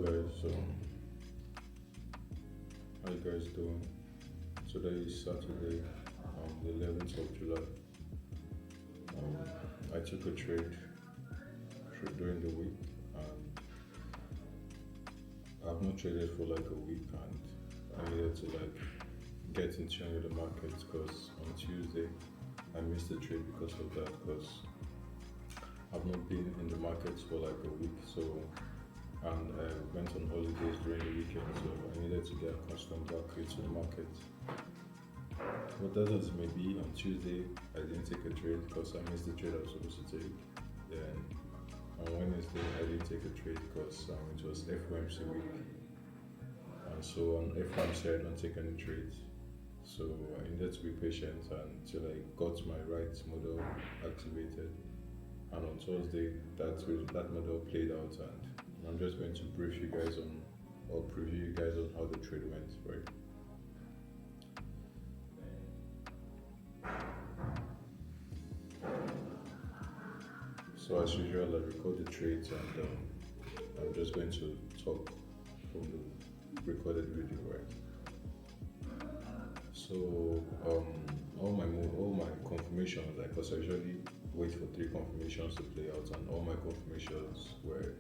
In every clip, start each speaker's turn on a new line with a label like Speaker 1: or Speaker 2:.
Speaker 1: guys, so how you guys doing? Today is Saturday, the 11th of July. I took a trade during the week, and I've not traded for like a week, and I needed to like get in tune with the markets because on Tuesday I missed the trade because of that, because I've not been in the markets for like a week, so and I went on holidays during the weekend, so I needed to get accustomed back into the market. Whatever it may be, on Tuesday I didn't take a trade because I missed the trade I was supposed to take. Then on Wednesday I didn't take a trade because it was FOMC week, and so on FOMC I don't take any trades. So I needed to be patient until I got my right model activated. And on Thursday, that model played out, and I'm just going to brief you guys on, or preview you guys on how the trade went, right? So as usual, I record the trades, and I'm just going to talk from the recorded video, right? So all my confirmations, like, cause I usually wait for 3 confirmations to play out, and all my confirmations were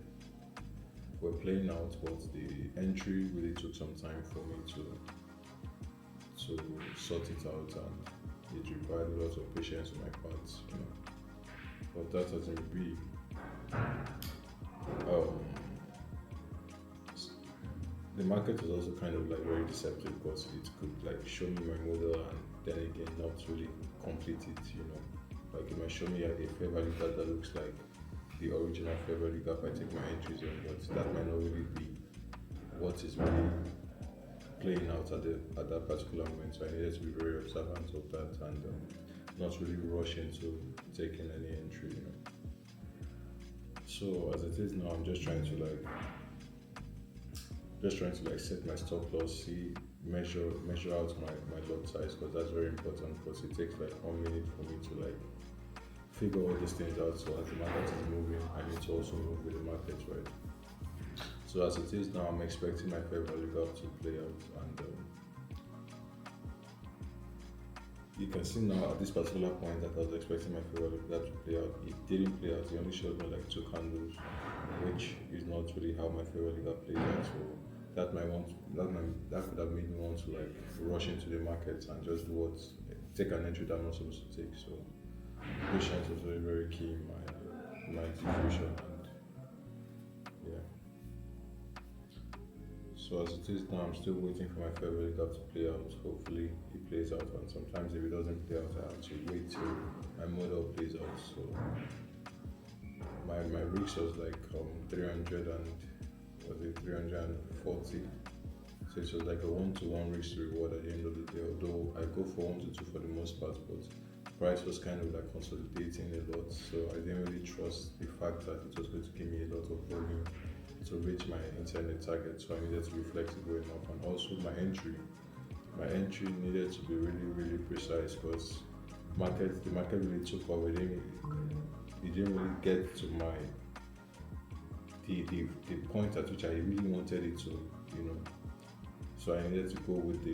Speaker 1: playing out, but the entry really took some time for me to sort it out, and it required a lot of patience on my part, you know. But that doesn't be. The market was also kind of like very deceptive because it could like show me my model and then again not really complete it, you know. Like it might show me a fair value gap that looks like the original fair value gap I take my entries on, but that might not really be what is really playing out at that particular moment. So I needed to be very observant of that and not really rush into taking any entry, you know. So as it is now, I'm just trying to set my stop loss, measure out my lot size, because that's very important, because it takes like 1 minute for me to like figure all these things out. So as the market is moving, I need to also move with the market, right? So as it is now, I'm expecting my fair value gap to play out, and you can see now at this particular point that I was expecting my fair value gap to play out. It didn't play out. It only showed me like 2 candles, which is not really how my fair value gap plays out. So that could have made me want to like rush into the market and just take an entry that I'm not supposed to take. So patience was very, very key in my execution, and yeah. So as it is now, I'm still waiting for my fair value gap to play out. Hopefully it plays out, and sometimes if it doesn't play out, I have to wait till my model plays out. So my risk was like 300 and was it 340. So it was like a 1-to-1 risk to reward at the end of the day, although I go for 1 to 2 for the most part, but price was kind of like consolidating a lot, so I didn't really trust the fact that it was going to give me a lot of volume to reach my intended target. So I needed to be flexible enough, and also my entry needed to be really, really precise, because the market really took off. It didn't really get to the point at which I really wanted it to, you know. So I needed to go with the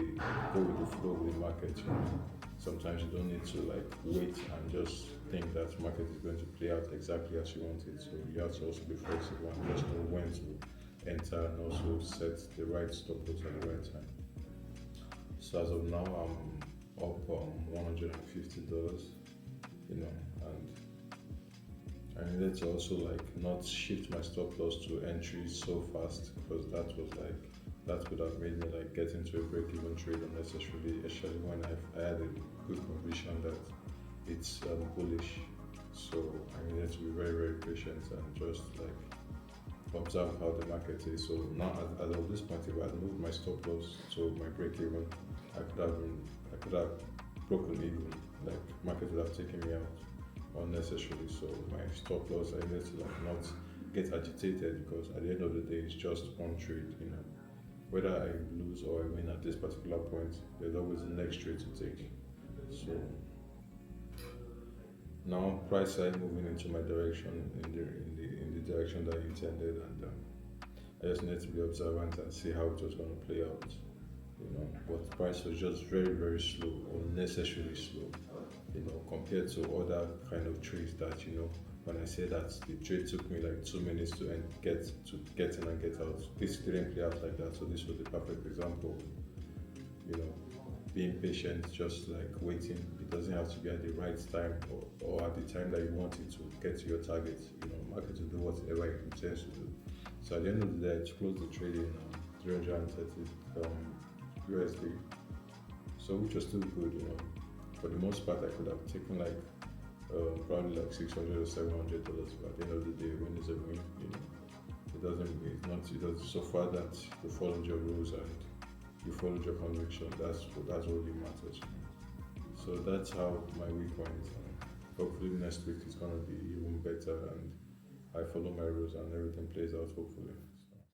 Speaker 1: flow of the market, you know. Sometimes you don't need to like wait and just think that the market is going to play out exactly as you want it. So you have to also be flexible and just know when to enter, and also set the right stop loss at the right time. So as of now, I'm up $150, you know, and I needed to also like not shift my stop loss to entries so fast, because that could have made me like get into a break-even trade unnecessarily, especially when I had a good conviction that it's bullish. So I needed to be very, very patient and just like observe how the market is. So now as of this point, if I had moved my stop loss to my break-even, I could have broken even. Like market would have taken me out unnecessarily. So my stop loss, I needed to like not get agitated, because at the end of the day, it's just one trade, you know. Whether I lose or I win at this particular point, there's always the next trade to take. So now price side moving into my direction, in the direction that I intended, and I just needed to be observant and see how it was going to play out. But price was just very, very slow, unnecessarily slow. Compared to other kind of trades that when I say that the trade took me like 2 minutes to get in and get out, this didn't play out like that. So this was the perfect example. Being patient, just like waiting. It doesn't have to be at the right time or at the time that you want it to get to your target. Market to do whatever it intends to do. So at the end of the day, I closed the trade in 330 USD. So which was still good. For the most part, I could have taken like probably like $600 or $700. But at the end of the day, win is a win. It does so far that you followed your rules and you followed your conviction. That's what really matters. So that's how my week went. Hopefully next week is gonna be even better, and I follow my rules and everything plays out hopefully.